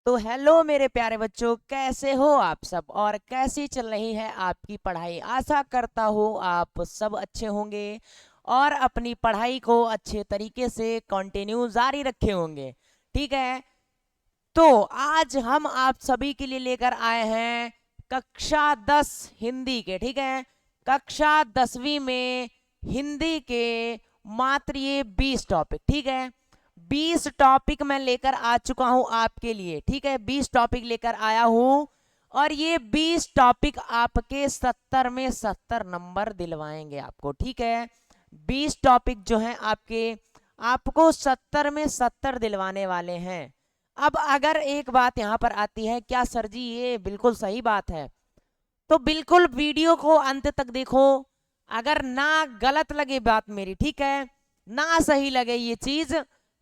तो हेलो मेरे प्यारे बच्चों, कैसे हो आप सब और कैसी चल रही है आपकी पढ़ाई। आशा करता हूँ आप सब अच्छे होंगे और अपनी पढ़ाई को अच्छे तरीके से कंटिन्यू जारी रखे होंगे। ठीक है, तो आज हम आप सभी के लिए लेकर आए हैं कक्षा 10 हिंदी के। ठीक है, कक्षा 10वीं में हिंदी के मात्र ये 20 टॉपिक। ठीक है, 20 टॉपिक मैं लेकर आ चुका हूं आपके लिए। ठीक है, 20 टॉपिक लेकर आया हूं और ये 20 टॉपिक आपके 70 में 70 नंबर दिलवाएंगे आपको। ठीक है, 20 टॉपिक जो हैं आपको 70 में 70 दिलवाने वाले हैं। अब अगर एक बात यहां पर आती है, क्या सर जी ये बिल्कुल सही बात है? तो बिल्कुल वीडियो को अंत तक देखो। अगर ना गलत लगे बात मेरी, ठीक है, ना सही लगे ये चीज,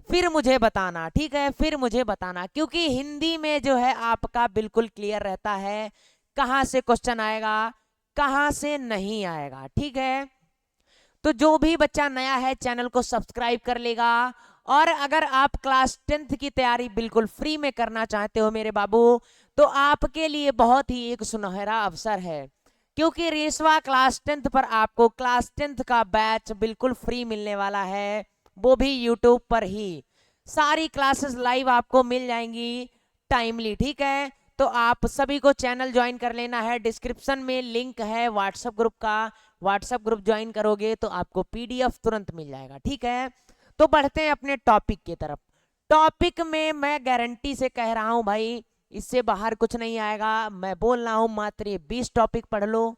फिर मुझे बताना। ठीक है, फिर मुझे बताना, क्योंकि हिंदी में जो है आपका बिल्कुल क्लियर रहता है कहां से क्वेश्चन आएगा, कहां से नहीं आएगा। ठीक है, तो जो भी बच्चा नया है चैनल को सब्सक्राइब कर लेगा। और अगर आप क्लास 10th की तैयारी बिल्कुल फ्री में करना चाहते हो मेरे बाबू, तो आपके लिए बहुत ही एक सुनहरा अवसर है, क्योंकि रेशवा क्लास 10th पर आपको क्लास 10th का बैच बिल्कुल फ्री मिलने वाला है, वो भी यूट्यूब पर ही। सारी क्लासेस लाइव आपको मिल जाएंगी टाइमली। ठीक है, तो आप सभी को चैनल ज्वाइन कर लेना है। डिस्क्रिप्शन में लिंक है व्हाट्सएप ग्रुप का, व्हाट्सएप ग्रुप ज्वाइन करोगे तो आपको पीडीएफ तुरंत मिल जाएगा। ठीक है, तो बढ़ते हैं अपने टॉपिक की तरफ। टॉपिक में मैं गारंटी से कह रहा हूं भाई, इससे बाहर कुछ नहीं आएगा। मैं बोल रहा हूं मात्र ये 20 टॉपिक पढ़ लो,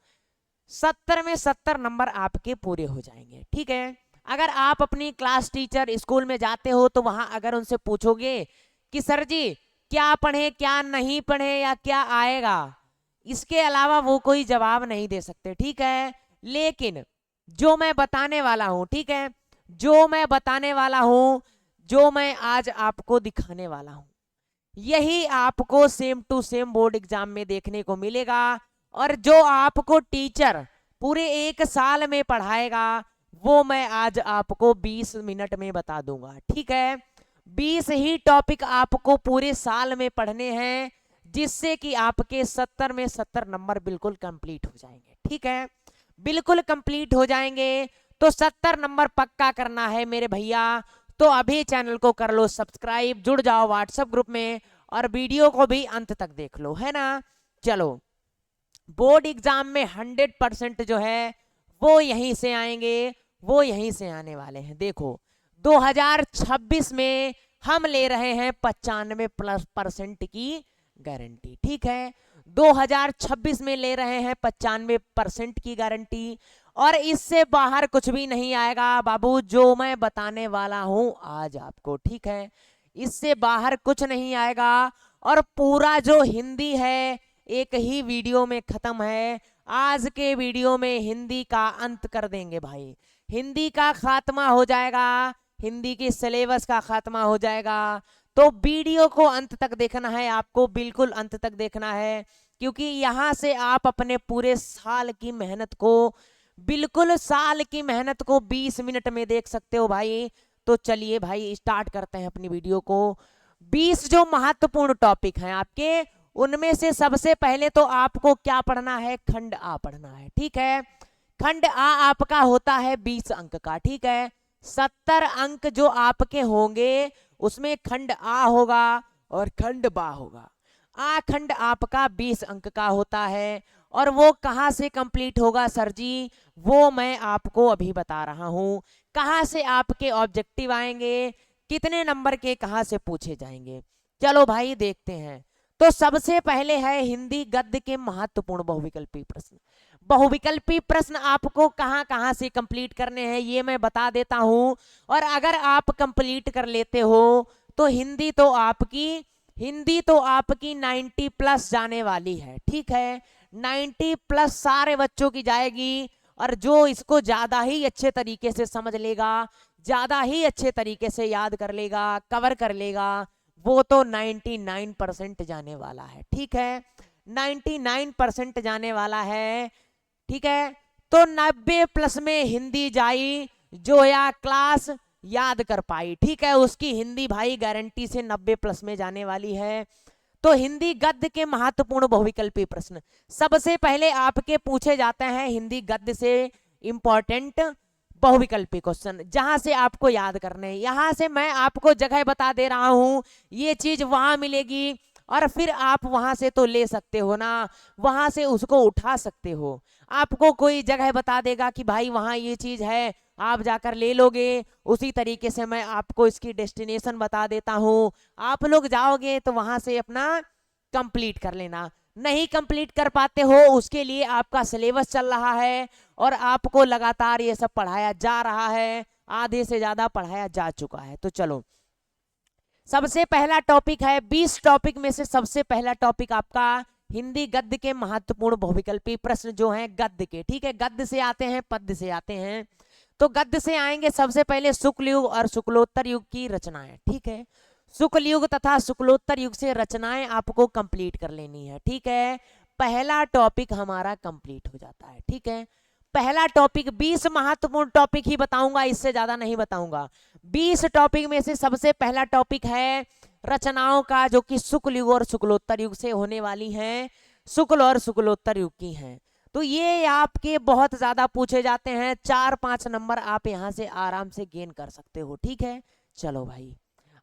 70 में 70 नंबर आपके पूरे हो जाएंगे। ठीक है, अगर आप अपनी क्लास टीचर स्कूल में जाते हो तो वहां अगर उनसे पूछोगे कि सर जी क्या पढ़े क्या नहीं पढ़े या क्या आएगा, इसके अलावा वो कोई जवाब नहीं दे सकते। ठीक है, लेकिन जो मैं बताने वाला हूं, ठीक है, जो मैं बताने वाला हूं, जो मैं आज आपको दिखाने वाला हूं, यही आपको same to same board exam में देखने को मिलेगा। और जो आपको टीचर पूरे एक साल में पढ़ाएगा, वो मैं आज आपको 20 मिनट में बता दूंगा। ठीक है, 20 ही टॉपिक आपको पूरे साल में पढ़ने हैं, जिससे कि आपके 70 में 70 नंबर बिल्कुल कंप्लीट हो जाएंगे। ठीक है, बिल्कुल कंप्लीट हो जाएंगे। तो 70 नंबर पक्का करना है मेरे भैया, तो अभी चैनल को कर लो सब्सक्राइब, जुड़ जाओ व्हाट्सएप ग्रुप में और वीडियो को भी अंत तक देख लो, है ना। चलो, बोर्ड एग्जाम में 100% जो है वो यहीं से आएंगे, वो यहीं से आने वाले हैं। देखो, 2026 में हम ले रहे हैं 95% की गारंटी। ठीक है, 2026 में ले रहे हैं 95% की गारंटी, और इससे बाहर कुछ भी नहीं आएगा बाबू, जो मैं बताने वाला हूं आज आपको। ठीक है, इससे बाहर कुछ नहीं आएगा। और पूरा जो हिंदी है एक ही वीडियो में खत्म है। आज के वीडियो में हिंदी का अंत कर देंगे भाई, हिंदी का खात्मा हो जाएगा, हिंदी के सिलेबस का खात्मा हो जाएगा। तो वीडियो को अंत तक देखना है आपको, बिल्कुल अंत तक देखना है, क्योंकि यहां से आप अपने पूरे साल की मेहनत को, बिल्कुल साल की मेहनत को 20 मिनट में देख सकते हो भाई। तो चलिए भाई स्टार्ट करते हैं अपनी वीडियो को। 20 जो महत्वपूर्ण टॉपिक हैं आपके, उनमें से सबसे पहले तो आपको क्या पढ़ना है, खंड आ पढ़ना है। ठीक है, खंड आ आपका होता है 20 अंक का। ठीक है, 70 अंक जो आपके होंगे उसमें खंड आ होगा और खंड बा होगा। आ खंड आपका 20 अंक का होता है, और वो कहां से कंप्लीट होगा सर जी, वो मैं आपको अभी बता रहा हूं। कहां से आपके ऑब्जेक्टिव आएंगे, कितने नंबर के कहां से पूछे जाएंगे, चलो भाई देखते हैं। तो सबसे पहले है हिंदी गद्य के महत्वपूर्ण बहुविकल्पी प्रश्न। बहुविकल्पी प्रश्न आपको कहां कहां से कंप्लीट करने हैं ये मैं बता देता हूं। और अगर आप कंप्लीट कर लेते हो तो हिंदी तो आपकी 90 प्लस जाने वाली है। ठीक है, 90 प्लस सारे बच्चों की जाएगी। और जो इसको ज्यादा ही अच्छे तरीके से समझ लेगा, ज्यादा ही अच्छे तरीके से याद कर लेगा, कवर कर लेगा, वो तो 99% जाने वाला है। ठीक है, 99% जाने वाला है। ठीक है, तो 90 प्लस में हिंदी जाई जो या क्लास याद कर पाई, ठीक है, उसकी हिंदी भाई गारंटी से 90 प्लस में जाने वाली है। तो हिंदी गद्य के महत्वपूर्ण बहुविकल्पी प्रश्न सबसे पहले आपके पूछे जाते हैं, हिंदी गद्य से इंपॉर्टेंट बहुविकल्पी क्वेश्चन, जहां से आपको याद करने हैं। यहां से मैं आपको जगह बता दे रहा हूं, ये चीज वहां मिलेगी और फिर आप वहां से तो ले सकते हो ना, वहां से उसको उठा सकते हो। आपको कोई जगह बता देगा कि भाई वहां ये चीज है, आप जाकर ले लोगे, उसी तरीके से मैं आपको इसकी डेस्टिनेशन बता देता हूं, आप लोग जाओगे तो वहां से अपना कंप्लीट कर लेना। नहीं कंप्लीट कर पाते हो, उसके लिए आपका सिलेबस चल रहा है और आपको लगातार ये सब पढ़ाया जा रहा है, आधे से ज्यादा पढ़ाया जा चुका है। तो चलो, सबसे पहला टॉपिक है, 20 टॉपिक में से सबसे पहला टॉपिक आपका हिंदी गद्य के महत्वपूर्ण बहुविकल्पी प्रश्न जो हैं गद्य के। ठीक है, गद्य से आते हैं, पद्य से आते हैं। तो गद्य से आएंगे सबसे पहले शुक्ल युग और शुक्लोत्तर युग की रचनाएं। ठीक है, शुक्ल युग तथा शुक्लोत्तर युग से रचनाएं आपको कंप्लीट कर लेनी है। ठीक है, पहला टॉपिक हमारा कंप्लीट हो जाता है। ठीक है, पहला टॉपिक, 20 महत्वपूर्ण टॉपिक ही बताऊंगा, इससे ज्यादा नहीं बताऊंगा। 20 टॉपिक में से सबसे पहला टॉपिक है रचनाओं का, जो कि शुक्ल युग और शुक्लोत्तर युग से होने वाली हैं, शुक्ल और शुक्लोत्तर युग की हैं। तो ये आपके बहुत ज्यादा पूछे जाते हैं, 4-5 नंबर आप यहां से आराम से गेन कर सकते हो। ठीक है, चलो भाई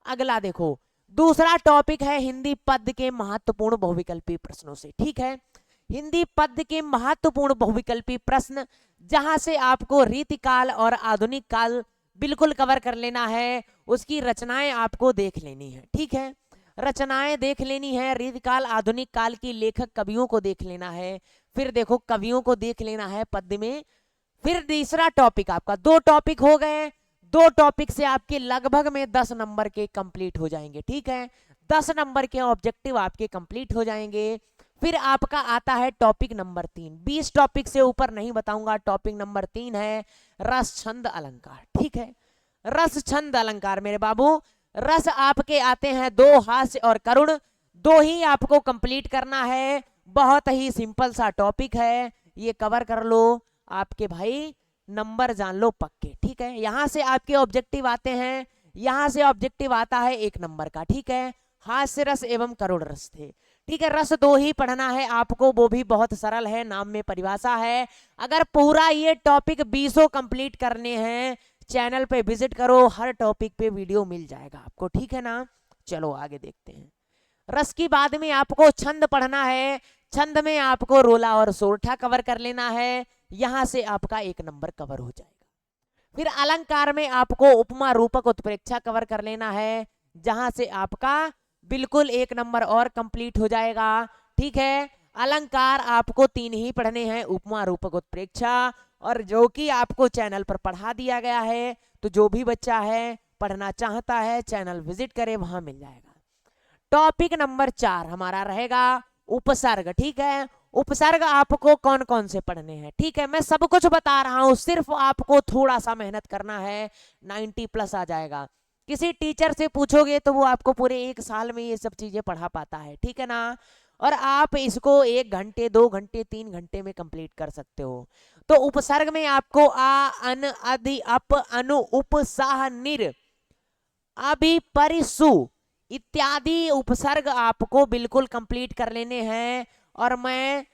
अगला देखो, दूसरा टॉपिक है हिंदी पद्य के महत्वपूर्ण बहुविकल्पी प्रश्नों से। ठीक है, हिंदी पद्य के महत्वपूर्ण बहुविकल्पी प्रश्न, जहां से आपको रीतिकाल और आधुनिक काल बिल्कुल कवर कर लेना है, उसकी रचनाएं आपको देख लेनी है। ठीक है, रचनाएं देख लेनी है, रीतिकाल आधुनिक काल की लेखक कवियों को देख लेना है, फिर देखो कवियों को देख लेना है पद्य में। फिर तीसरा टॉपिक आपका, 2 टॉपिक हो गए, 2 टॉपिक से आपके लगभग में 10 नंबर के कंप्लीट हो जाएंगे। ठीक है, 10 नंबर के ऑब्जेक्टिव आपके कंप्लीट हो जाएंगे। फिर आपका आता है टॉपिक नंबर 3, 20 टॉपिक से ऊपर नहीं बताऊंगा। टॉपिक नंबर 3 है रस छंद अलंकार। ठीक है, रस छंद अलंकार मेरे बाबू, रस आपके आते हैं 2, हास्य और करुण, 2 ही आपको कंप्लीट करना है। बहुत ही सिंपल सा टॉपिक है, ये कवर कर लो, आपके भाई नंबर जान लो पक्के। ठीक है, यहां से आपके ऑब्जेक्टिव आते हैं, यहां से ऑब्जेक्टिव आता है 1 नंबर का। ठीक है, हास्य रस एवं करुण रस थे। ठीक है, रस 2 ही पढ़ना है आपको, वो भी बहुत सरल है, नाम में परिभाषा है। अगर पूरा ये टॉपिक 20 कंप्लीट करने हैं, चैनल पे विजिट करो, हर टॉपिक पे वीडियो मिल जाएगा आपको। ठीक है ना, चलो आगे देखते हैं। रस की बाद में आपको छंद पढ़ना है, छंद में आपको रोला और सोरठा कवर कर लेना है, यहां से आपका 1 नंबर कवर हो जाएगा। फिर अलंकार में आपको उपमा रूपक उत्प्रेक्षा कवर कर लेना है, जहां से आपका बिल्कुल 1 नंबर और कंप्लीट हो जाएगा। ठीक है, अलंकार आपको 3 ही पढ़ने हैं, उपमा रूपक उत्प्रेक्षा, और जो कि आपको चैनल पर पढ़ा दिया गया है। तो जो भी बच्चा है पढ़ना चाहता है, चैनल विजिट करे, वहां मिल जाएगा। टॉपिक नंबर 4 हमारा रहेगा उपसर्ग। ठीक है, उपसर्ग आपको कौन कौन से पढ़ने हैं। ठीक है, मैं सब कुछ बता रहा हूं, सिर्फ आपको थोड़ा सा मेहनत करना है, 90+ आ जाएगा। किसी टीचर से पूछोगे तो वो आपको पूरे 1 साल में ये सब चीजें पढ़ा पाता है। ठीक है ना, और आप इसको 1 घंटे 2 घंटे 3 घंटे में कंप्लीट कर सकते हो। तो उपसर्ग में आपको आ, अन, अधि, अप, अनु, उप, साह, निर, अभि, परिसु इत्यादि उपसर्ग आपको बिल्कुल कंप्लीट कर लेने हैं। और मैं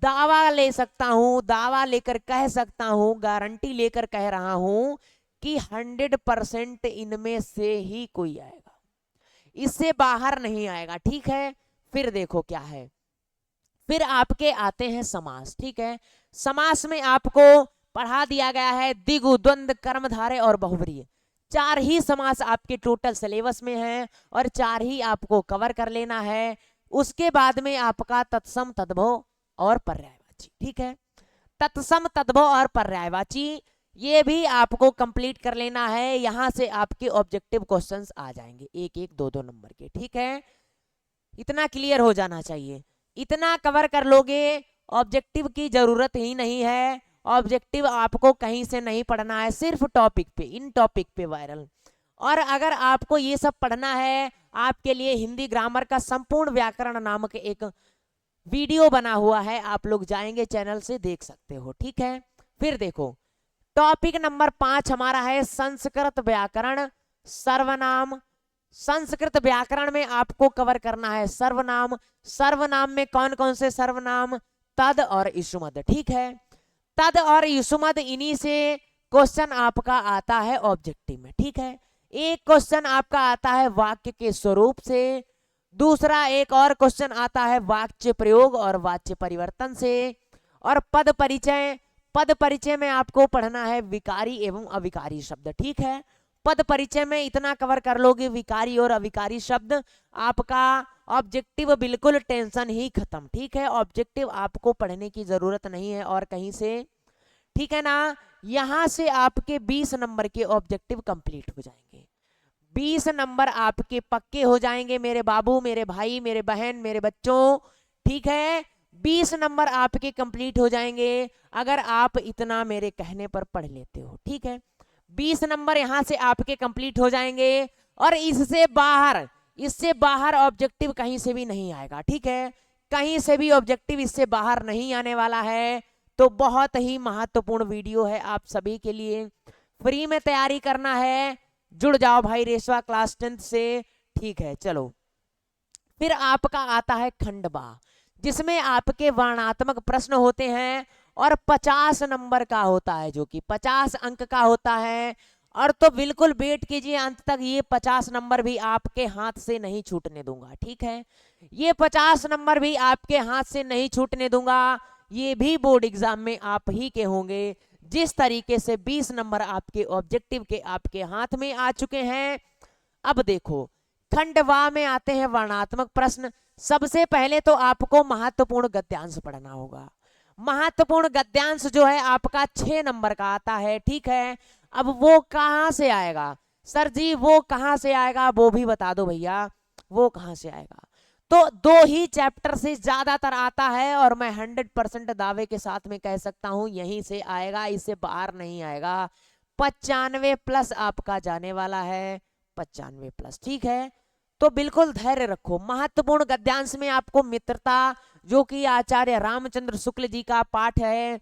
दावा ले सकता हूं, दावा लेकर कह सकता हूं, गारंटी लेकर कह रहा हूं कि 100% इनमें से ही कोई आएगा, इससे बाहर नहीं आएगा। ठीक है, फिर देखो क्या है, फिर आपके आते हैं समास। ठीक है, समास में आपको पढ़ा दिया गया है द्विगु, द्वंद्व, कर्मधारय और बहुव्रीहि, 4 ही समास आपके टोटल सिलेबस में है और 4 ही आपको कवर कर लेना है। उसके बाद में आपका तत्सम, तद्भव और पर्यायवाची। ठीक है, तत्सम, तद्भव और पर्यायवाची ये भी आपको कंप्लीट कर लेना है, यहां से आपके ऑब्जेक्टिव क्वेश्चंस आ जाएंगे 1-1, 2-2 नंबर के। ठीक है, इतना क्लियर हो जाना चाहिए, इतना कवर कर लोगे, ऑब्जेक्टिव की जरूरत ही नहीं है। ऑब्जेक्टिव आपको कहीं से नहीं पढ़ना है, सिर्फ टॉपिक पे, इन टॉपिक पे वायरल। और अगर आपको ये सब पढ़ना है, आपके लिए हिंदी ग्रामर का संपूर्ण व्याकरण नामक एक वीडियो बना हुआ है, आप लोग जाएंगे चैनल से देख सकते हो। ठीक है, फिर देखो टॉपिक नंबर 5 हमारा है संस्कृत व्याकरण, सर्वनाम, संस्कृत व्याकरण में आपको कवर करना है सर्वनाम। सर्वनाम में कौन कौन से सर्वनाम, तद और इषुमद, ठीक है। तद और इषुमद, इन्हीं से क्वेश्चन आपका आता है ऑब्जेक्टिव में, ठीक है। एक क्वेश्चन आपका आता है वाक्य के स्वरूप से, दूसरा एक और क्वेश्चन आता है वाच्य प्रयोग और वाच्य परिवर्तन से, और पद परिचय। पद परिचय में आपको पढ़ना है विकारी एवं अविकारी शब्द, ठीक है। पद परिचय में इतना कवर कर लोगे विकारी और अविकारी शब्द, आपका ऑब्जेक्टिव बिल्कुल टेंशन ही खत्म, ठीक है। ऑब्जेक्टिव आपको पढ़ने की जरूरत नहीं है और कहीं से, ठीक है ना। यहां से आपके 20 नंबर के ऑब्जेक्टिव कंप्लीट हो जाएंगे। 20 नंबर आपके पक्के हो जाएंगे मेरे बाबू, मेरे भाई, मेरे बहन, मेरे बच्चों, ठीक है। 20 नंबर आपके कंप्लीट हो जाएंगे अगर आप इतना मेरे कहने पर पढ़ लेते हो, ठीक है। 20 नंबर यहां से आपके कंप्लीट हो जाएंगे और इससे बाहर ऑब्जेक्टिव कहीं से भी नहीं आएगा, ठीक है। कहीं से भी ऑब्जेक्टिव इससे बाहर नहीं आने वाला है। तो बहुत ही महत्वपूर्ण वीडियो है आप सभी के लिए। फ्री में तैयारी करना है, जुड़ जाओ भाई रेशवा क्लास 10 से, ठीक है। चलो, फिर आपका आता है खंडवा, जिसमें आपके वर्णात्मक प्रश्न होते हैं और 50 नंबर का होता है, जो कि 50 अंक का होता है। और तो बिल्कुल वेट कीजिए अंत तक, ये 50 नंबर भी आपके हाथ से नहीं छूटने दूंगा, ठीक है। ये 50 नंबर भी आपके हाथ से नहीं छूटने दूंगा। ये भी बोर्ड एग्जाम में आप ही के होंगे। जिस तरीके से 20 नंबर आपके ऑब्जेक्टिव के आपके हाथ में आ चुके हैं। अब देखो, खंडवा में आते हैं वर्णात्मक प्रश्न। सबसे पहले तो आपको महत्वपूर्ण गद्यांश पढ़ना होगा। महत्वपूर्ण गद्यांश जो है आपका 6 नंबर का आता है, ठीक है। अब वो कहां से आएगा सर जी, वो कहां से आएगा वो भी बता दो भैया, वो कहां से आएगा। तो 2 ही चैप्टर से ज्यादातर आता है और मैं 100% दावे के साथ में कह सकता हूं यहीं से आएगा, इससे बाहर नहीं आएगा। 95 प्लस आपका जाने वाला है, 95 प्लस, ठीक है। तो बिल्कुल धैर्य रखो। महत्वपूर्ण गद्यांश में आपको मित्रता, जो कि आचार्य रामचंद्र शुक्ल जी का पाठ है,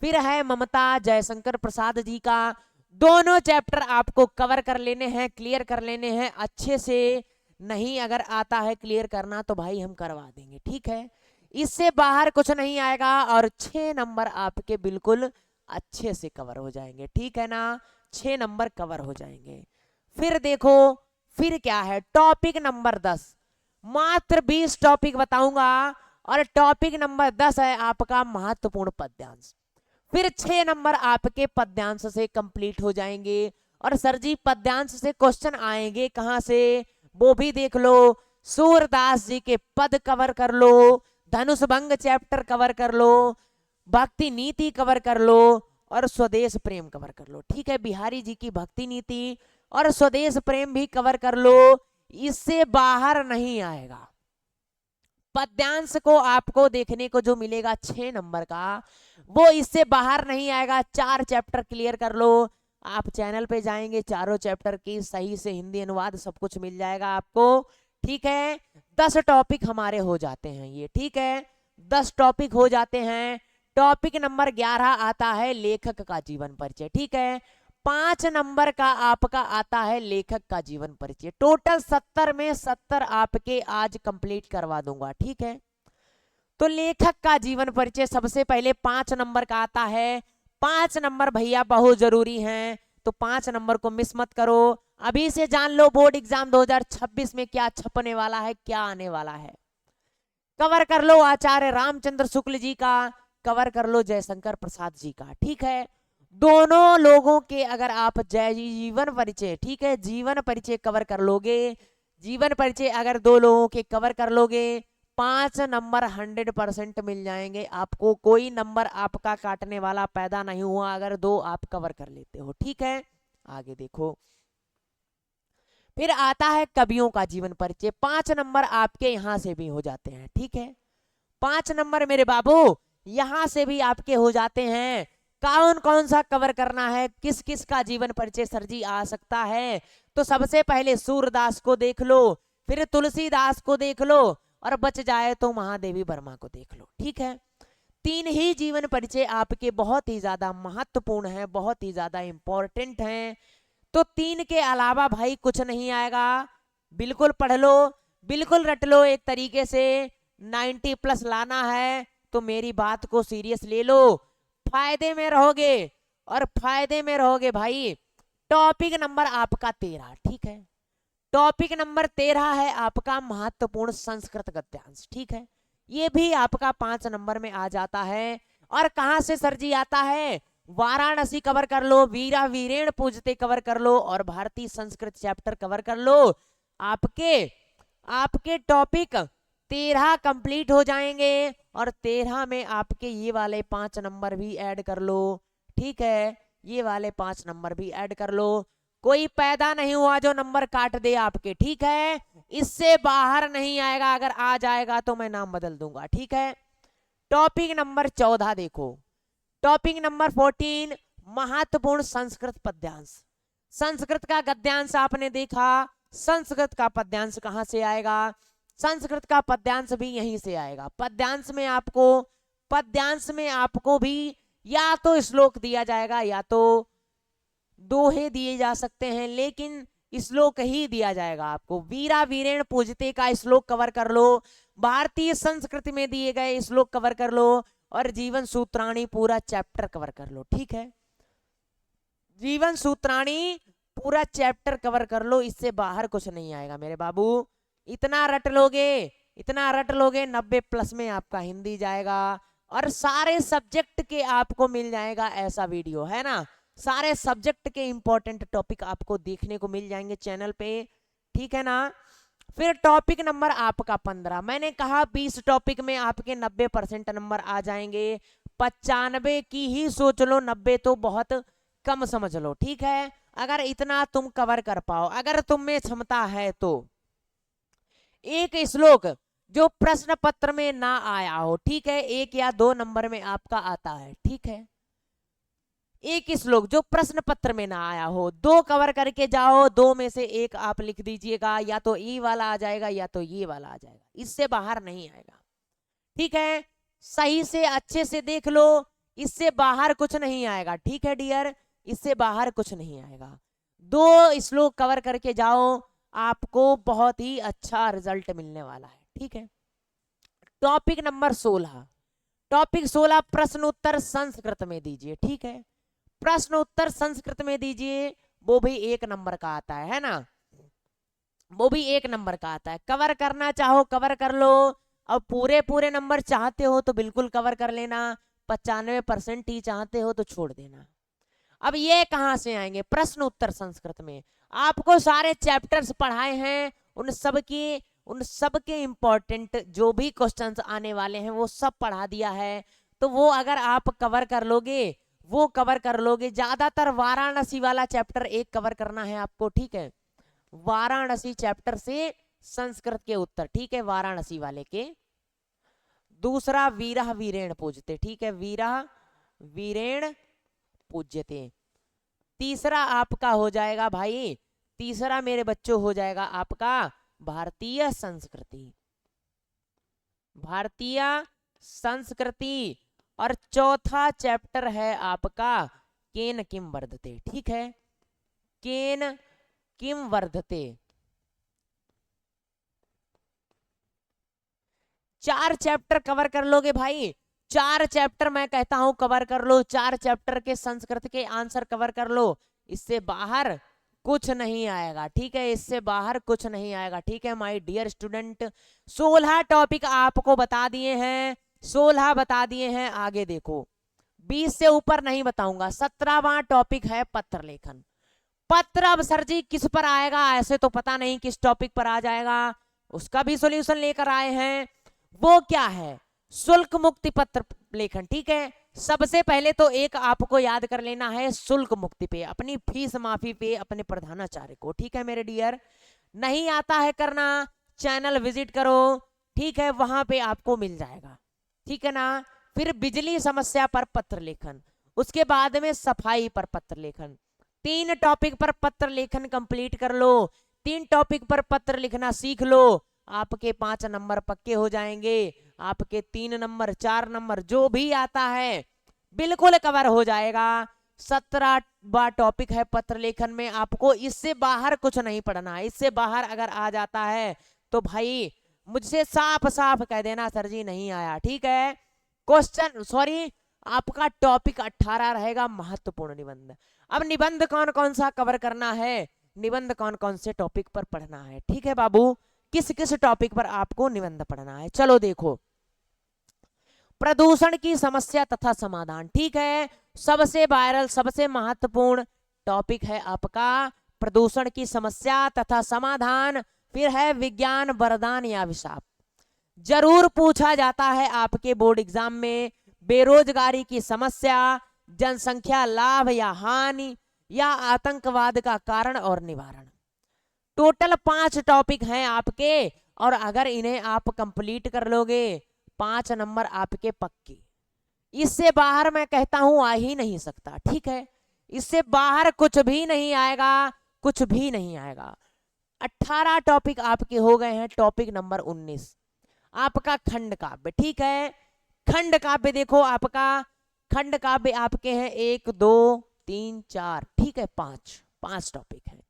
फिर है ममता जयशंकर प्रसाद जी का। दोनों चैप्टर आपको कवर कर लेने हैं, क्लियर कर लेने हैं अच्छे से। नहीं अगर आता है क्लियर करना तो भाई हम करवा देंगे, ठीक है। इससे बाहर कुछ नहीं आएगा और 6 नंबर आपके बिल्कुल अच्छे से कवर हो जाएंगे, ठीक है ना। 6 नंबर कवर हो जाएंगे। फिर देखो, फिर क्या है, टॉपिक नंबर 10, मात्र 20 टॉपिक बताऊंगा और टॉपिक नंबर 10 है आपका महत्वपूर्ण पद्यांश। फिर 6 नंबर आपके पद्यांश से कंप्लीट हो जाएंगे। और सर जी पद्यांश से क्वेश्चन आएंगे कहां से, वो भी देख लो। सूरदास जी के पद कवर कर लो, धनुष भंग चैप्टर कवर कर लो, भक्ति नीति कवर कर लो और स्वदेश प्रेम कवर कर लो, ठीक है। बिहारी जी की भक्ति नीति और स्वदेश प्रेम भी कवर कर लो, इससे बाहर नहीं आएगा। पद्यांश को आपको देखने को जो मिलेगा 6 नंबर का, वो इससे बाहर नहीं आएगा। 4 चैप्टर क्लियर कर लो। आप चैनल पे जाएंगे, चारों चैप्टर की सही से हिंदी अनुवाद सब कुछ मिल जाएगा आपको, ठीक है। 10 टॉपिक हमारे हो जाते हैं ये, ठीक है। 10 टॉपिक हो जाते हैं। टॉपिक नंबर 11 आता है लेखक का जीवन परिचय, ठीक है। 5 नंबर का आपका आता है लेखक का जीवन परिचय। टोटल 70 में 70 आपके आज कंप्लीट करवा दूंगा, ठीक है। तो लेखक का जीवन परिचय सबसे पहले 5 नंबर का आता है। 5 नंबर भैया बहुत जरूरी हैं, तो 5 नंबर को मिस मत करो। अभी से जान लो बोर्ड एग्जाम 2026 में क्या छपने वाला है, क्या आने वाला है। कवर कर लो आचार्य रामचंद्र शुक्ल जी का, कवर कर लो जयशंकर प्रसाद जी का, ठीक है। दोनों लोगों के अगर आप जीवन परिचय, ठीक है, जीवन परिचय कवर कर लोगे, जीवन परिचय अगर 2 लोगों के कवर कर लोगे, 5 नंबर 100% मिल जाएंगे आपको। कोई नंबर आपका काटने वाला पैदा नहीं हुआ अगर 2 आप कवर कर लेते हो, ठीक है। आगे देखो, फिर आता है कवियों का जीवन परिचय। 5 नंबर आपके यहां से भी हो जाते हैं, ठीक है। 5 नंबर मेरे बाबू यहां से भी आपके हो जाते हैं। कौन कौन सा कवर करना है, किस किस का जीवन परिचय सर जी आ सकता है, तो सबसे पहले सूरदास को देख लो, फिर तुलसीदास को देख लो और बच जाए तो महादेवी वर्मा को देख लो, ठीक है। 3 ही जीवन परिचय आपके बहुत ही ज्यादा महत्वपूर्ण है, बहुत ही ज्यादा इंपॉर्टेंट हैं। तो 3 के अलावा भाई कुछ नहीं आएगा। बिल्कुल पढ़ लो, बिल्कुल रट लो एक तरीके से। 90+ लाना है तो मेरी बात को सीरियस ले लो, फायदे में रहोगे और फायदे में रहोगे भाई। टॉपिक नंबर आपका 13, ठीक है। टॉपिक नंबर 13 है आपका महत्वपूर्ण संस्कृत गद्यांश, ठीक है। ये भी आपका 5 नंबर में आ जाता है। और कहां से सर जी आता है? वाराणसी कवर कर लो, वीरा वीरेण पूजते कवर कर लो और भारतीय संस्कृत चैप्टर कवर कर लो। आपके आपके टॉपिक 13 कंप्लीट हो जाएंगे और 13 में आपके ये वाले 5 नंबर भी ऐड कर लो, ठीक है। ये वाले 5 नंबर भी ऐड कर लो। कोई पैदा नहीं हुआ जो नंबर काट दे आपके, ठीक है। इससे बाहर नहीं आएगा, अगर आ जाएगा तो मैं नाम बदल दूंगा, ठीक है। टॉपिक नंबर 14 देखो, टॉपिक नंबर 14 महत्वपूर्ण संस्कृत पद्यांश। संस्कृत का गद्यांश आपने देखा, संस्कृत का पद्यांश कहां से आएगा? संस्कृत का पद्यांश भी यहीं से आएगा। पद्यांश में आपको भी या तो श्लोक दिया जाएगा या तो दोहे दिए जा सकते हैं, लेकिन श्लोक ही दिया जाएगा आपको। वीरा वीरेण पूजते का श्लोक कवर कर लो, भारतीय संस्कृति में दिए गए श्लोक कवर कर लो और जीवन सूत्राणी पूरा चैप्टर कवर कर लो, ठीक है। जीवन सूत्राणी पूरा चैप्टर कवर कर लो, इससे बाहर कुछ नहीं आएगा मेरे बाबू। इतना रट लोगे, इतना रट लोगे, 90+ में आपका हिंदी जाएगा और सारे सब्जेक्ट के आपको मिल जाएगा ऐसा वीडियो, है ना। सारे सब्जेक्ट के इंपॉर्टेंट टॉपिक आपको देखने को मिल जाएंगे चैनल पे, ठीक है ना। फिर टॉपिक नंबर आपका 15, मैंने कहा 20 टॉपिक में आपके 90% नंबर आ जाएंगे। 95 की ही सोच लो, 90 तो बहुत कम समझ लो, ठीक है। अगर इतना तुम कवर कर पाओ, अगर तुम में क्षमता है तो एक श्लोक जो प्रश्न पत्र में ना आया हो, ठीक है, 1 या 2 नंबर में आपका आता है, ठीक है। एक श्लोक जो प्रश्न पत्र में ना आया हो, 2 कवर करके जाओ, 2 में से 1 आप लिख दीजिएगा, या तो ये वाला आ जाएगा या तो ये वाला आ जाएगा, इससे बाहर नहीं आएगा, ठीक है। सही से अच्छे से देख लो, इससे बाहर कुछ नहीं आएगा, ठीक है डियर, इससे बाहर कुछ नहीं आएगा। 2 श्लोक कवर करके जाओ, आपको बहुत ही अच्छा रिजल्ट मिलने वाला है, ठीक है। टॉपिक नंबर 16, टॉपिक 16 प्रश्न उत्तर संस्कृत में दीजिए, ठीक है। प्रश्न उत्तर संस्कृत में दीजिए, वो भी 1 नंबर का आता है ना, वो भी 1 नंबर का आता है। कवर करना चाहो कवर कर लो, अब पूरे नंबर चाहते हो तो बिल्कुल कवर कर लेना, 95% ही चाहते हो तो छोड़ देना। अब ये कहां से आएंगे? प्रश्न उत्तर संस्कृत में आपको सारे चैप्टर्स पढ़ाए हैं, उन सब के इंपॉर्टेंट जो भी क्वेश्चंस आने वाले हैं वो सब पढ़ा दिया है। तो वो अगर आप कवर कर लोगे, वो कवर कर लोगे। ज्यादातर वाराणसी वाला चैप्टर 1 कवर करना है आपको, ठीक है। वाराणसी चैप्टर से संस्कृत के उत्तर, ठीक है, वाराणसी वाले के। दूसरा वीरा वीरेण पूजते, ठीक है, वीरा वीरेण पूज्यते। तीसरा आपका हो जाएगा भाई, तीसरा मेरे बच्चों हो जाएगा आपका भारतीय संस्कृति, भारतीय संस्कृति। और चौथा चैप्टर है आपका केन किम वर्धते, ठीक है, केन किम वर्धते। 4 चैप्टर कवर कर लोगे भाई, 4 चैप्टर मैं कहता हूं कवर कर लो, 4 चैप्टर के संस्कृत के आंसर कवर कर लो, इससे बाहर कुछ नहीं आएगा, ठीक है, इससे बाहर कुछ नहीं आएगा, ठीक है माय डियर स्टूडेंट। 16 टॉपिक आपको बता दिए हैं, 16 बता दिए हैं। आगे देखो, 20 से ऊपर नहीं बताऊंगा। 17वां टॉपिक है पत्र लेखन। पत्र, अब सर जी किस पर आएगा, ऐसे तो पता नहीं किस टॉपिक पर आ जाएगा, उसका भी सॉल्यूशन लेकर आए हैं। वो क्या है? शुल्क मुक्ति पत्र लेखन, ठीक है। सबसे पहले तो एक आपको याद कर लेना है शुल्क मुक्ति पे, अपनी फीस माफी पे अपने प्रधानाचार्य को, ठीक है मेरे डियर। नहीं आता है करना, चैनल विजिट करो, ठीक है, वहां पे आपको मिल जाएगा, ठीक है ना। फिर बिजली समस्या पर पत्र लेखन, उसके बाद में सफाई पर पत्र लेखन। 3 टॉपिक पर पत्र लेखन कंप्लीट कर लो, 3 टॉपिक पर पत्र लिखना सीख लो, आपके 5 नंबर पक्के हो जाएंगे। आपके 3 नंबर 4 नंबर जो भी आता है बिल्कुल कवर हो जाएगा। 17वां टॉपिक है पत्र लेखन में। आपको इससे बाहर कुछ नहीं पढ़ना है। इससे बाहर अगर आ जाता है तो भाई मुझसे साफ साफ कह देना सर जी नहीं आया, ठीक है। क्वेश्चन सॉरी आपका टॉपिक 18 रहेगा महत्वपूर्ण निबंध। अब निबंध कौन कौन सा कवर करना है, निबंध कौन कौन से टॉपिक पर पढ़ना है, ठीक है बाबू, किस किस टॉपिक पर आपको निबंध पढ़ना है। चलो देखो, प्रदूषण की समस्या तथा समाधान, ठीक है। सबसे वायरल सबसे महत्वपूर्ण टॉपिक है आपका प्रदूषण की समस्या तथा समाधान। फिर है विज्ञान वरदान या अभिशाप, जरूर पूछा जाता है आपके बोर्ड एग्जाम में। बेरोजगारी की समस्या, जनसंख्या लाभ या हानि, या आतंकवाद का कारण और निवारण। टोटल 5 टॉपिक हैं आपके, और अगर इन्हें आप कंप्लीट कर लोगे 5 नंबर आपके पक्के। इससे बाहर मैं कहता हूं आ ही नहीं सकता, ठीक है। इससे बाहर कुछ भी नहीं आएगा, कुछ भी नहीं आएगा। 18 टॉपिक आपके हो गए हैं। टॉपिक नंबर 19 आपका खंड काव्य, ठीक है। खंड काव्य देखो, आपका खंड काव्य आपके हैं 1 2 3 4, ठीक है, 5 टॉपिक है।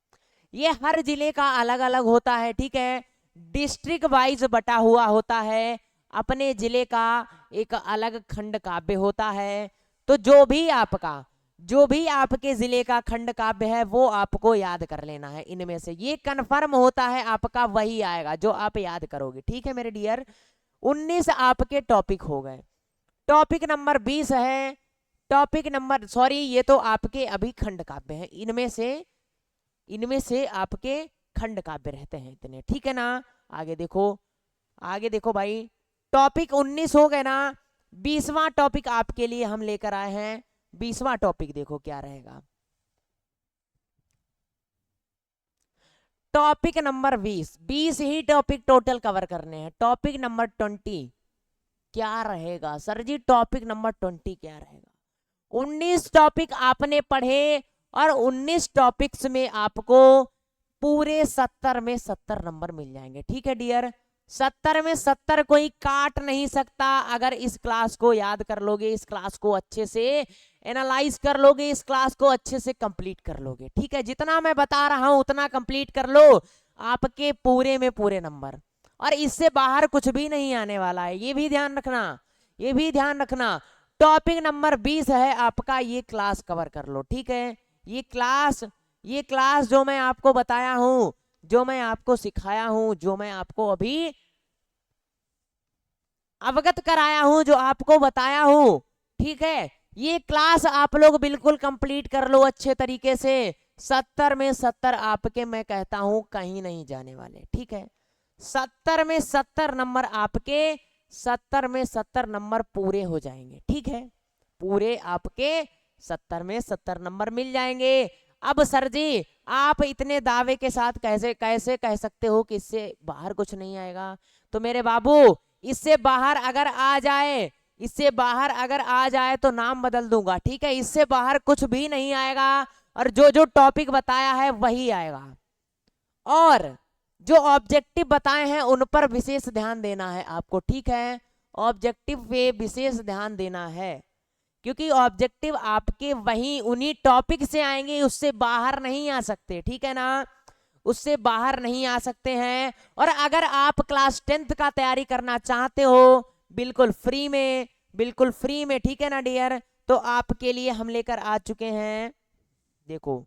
ये हर जिले का अलग अलग होता है, ठीक है। डिस्ट्रिक्ट वाइज बटा हुआ होता है। अपने जिले का एक अलग खंड काव्य होता है। तो जो भी आपके जिले का खंड काव्य है वो आपको याद कर लेना है। इनमें से ये कंफर्म होता है आपका वही आएगा जो आप याद करोगे, ठीक है मेरे डियर। 19 आपके टॉपिक हो गए। टॉपिक नंबर 20 है, टॉपिक नंबर सॉरी ये तो आपके अभी खंड काव्य है। इनमें से आपके खंड काव्य रहते हैं इतने, ठीक है ना। आगे देखो भाई, टॉपिक 19 हो गए ना। 20वां टॉपिक आपके लिए हम लेकर आए हैं। 20वां टॉपिक देखो क्या रहेगा। टॉपिक नंबर 20 ही टॉपिक टोटल कवर करने हैं। टॉपिक नंबर 20 क्या रहेगा सर जी, टॉपिक नंबर 20 क्या रहेगा। 19 टॉपिक आपने पढ़े और 19 टॉपिक्स में आपको पूरे 70 में 70 नंबर मिल जाएंगे, ठीक है डियर। 70 में 70 कोई काट नहीं सकता अगर इस क्लास को याद कर लोगे, इस क्लास को अच्छे से एनालाइज कर लोगे, इस क्लास को अच्छे से कंप्लीट कर लोगे, ठीक है। जितना मैं बता रहा हूं उतना कंप्लीट कर लो, आपके पूरे में पूरे नंबर। और इससे बाहर कुछ भी नहीं आने वाला है, ये भी ध्यान रखना। टॉपिक नंबर 20 है आपका, ये क्लास कवर कर लो, ठीक है। ये क्लास जो मैं आपको बताया हूं, जो मैं आपको सिखाया हूं, जो मैं आपको अभी अवगत कराया हूं, जो आपको बताया हूं, ठीक है। ये क्लास आप लोग बिल्कुल कंप्लीट कर लो अच्छे तरीके से। 70 में 70 आपके मैं कहता हूं कहीं नहीं जाने वाले, ठीक है। 70 में 70 नंबर आपके, 70 में 70 नंबर पूरे हो जाएंगे, ठीक है। पूरे आपके 70 में 70 नंबर मिल जाएंगे। अब सर जी आप इतने दावे के साथ कैसे कैसे कह सकते हो कि इससे बाहर कुछ नहीं आएगा। तो मेरे बाबू इससे बाहर अगर आ जाए, इससे बाहर अगर आ जाए तो नाम बदल दूंगा, ठीक है। इससे बाहर कुछ भी नहीं आएगा और जो जो टॉपिक बताया है वही आएगा। और जो ऑब्जेक्टिव बताए हैं उन पर विशेष ध्यान देना है आपको, ठीक है। ऑब्जेक्टिव पे विशेष ध्यान देना है क्योंकि ऑब्जेक्टिव आपके वही उन्हीं टॉपिक से आएंगे, उससे बाहर नहीं आ सकते, ठीक है ना। उससे बाहर नहीं आ सकते हैं। और अगर आप क्लास 10th का तैयारी करना चाहते हो बिल्कुल फ्री में, ठीक है ना डियर, तो आपके लिए हम लेकर आ चुके हैं, देखो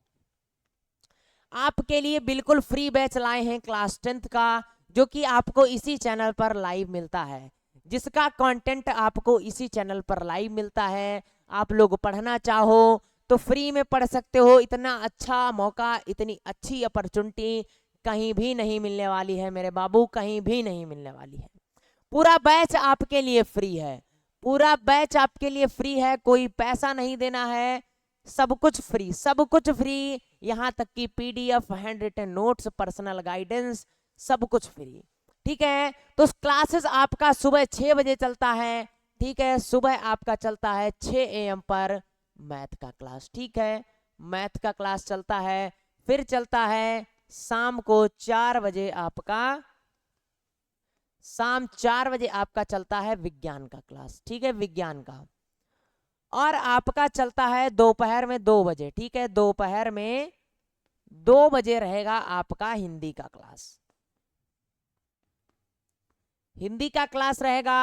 आपके लिए बिल्कुल फ्री बैच लाए हैं क्लास 10th का, जो कि आपको इसी चैनल पर लाइव मिलता है, जिसका कंटेंट आपको इसी चैनल पर लाइव मिलता है। आप लोग पढ़ना चाहो तो फ्री में पढ़ सकते हो। इतना अच्छा मौका, इतनी अच्छी अपॉर्चुनिटी कहीं भी नहीं मिलने वाली है मेरे बाबू, कहीं भी नहीं मिलने वाली है। पूरा बैच आपके लिए फ्री है, पूरा बैच आपके लिए फ्री है, कोई पैसा नहीं देना है, सब कुछ फ्री, यहाँ तक कि PDF, handwritten notes, personal guidance, सब कुछ फ्री, ठीक है। तो क्लासेस आपका सुबह 6 बजे चलता है, ठीक है। सुबह आपका चलता है 6 AM पर मैथ का क्लास, ठीक है। मैथ का क्लास चलता है, फिर चलता है शाम को 4 बजे आपका, शाम 4 बजे आपका चलता है विज्ञान का क्लास, ठीक है, विज्ञान का। और आपका चलता है दोपहर में 2 बजे, ठीक है, दोपहर में 2 बजे रहेगा आपका हिंदी का क्लास। हिंदी का क्लास रहेगा।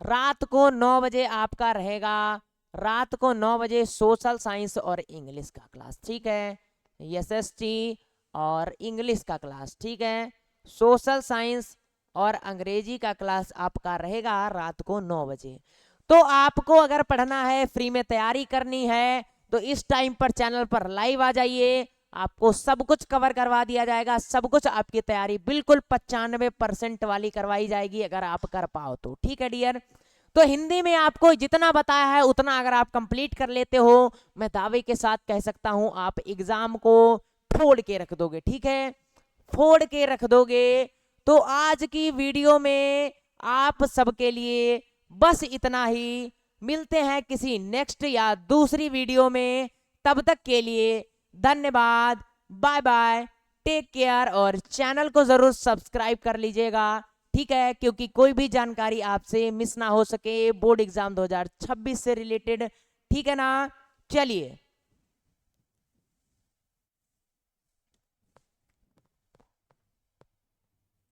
रात को 9 बजे आपका रहेगा, रात को 9 बजे सोशल साइंस और इंग्लिश का क्लास, ठीक है, एसएसटी और इंग्लिश का क्लास, ठीक है, सोशल साइंस और अंग्रेजी का क्लास आपका रहेगा रात को 9 बजे। तो आपको अगर पढ़ना है, फ्री में तैयारी करनी है, तो इस टाइम पर चैनल पर लाइव आ जाइए, आपको सब कुछ कवर करवा दिया जाएगा, सब कुछ आपकी तैयारी बिल्कुल 95% वाली करवाई जाएगी अगर आप कर पाओ तो, ठीक है डियर। तो हिंदी में आपको जितना बताया है उतना अगर आप कंप्लीट कर लेते हो, मैं दावे के साथ कह सकता हूं आप एग्जाम को फोड़ के रख दोगे, ठीक है, फोड़ के रख दोगे। तो आज की वीडियो में आप सबके लिए बस इतना ही, मिलते हैं किसी नेक्स्ट या दूसरी वीडियो में, तब तक के लिए धन्यवाद, बाय बाय, टेक केयर, और चैनल को जरूर सब्सक्राइब कर लीजिएगा, ठीक है, क्योंकि कोई भी जानकारी आपसे मिस ना हो सके बोर्ड एग्जाम 2026 से रिलेटेड, ठीक है ना। चलिए।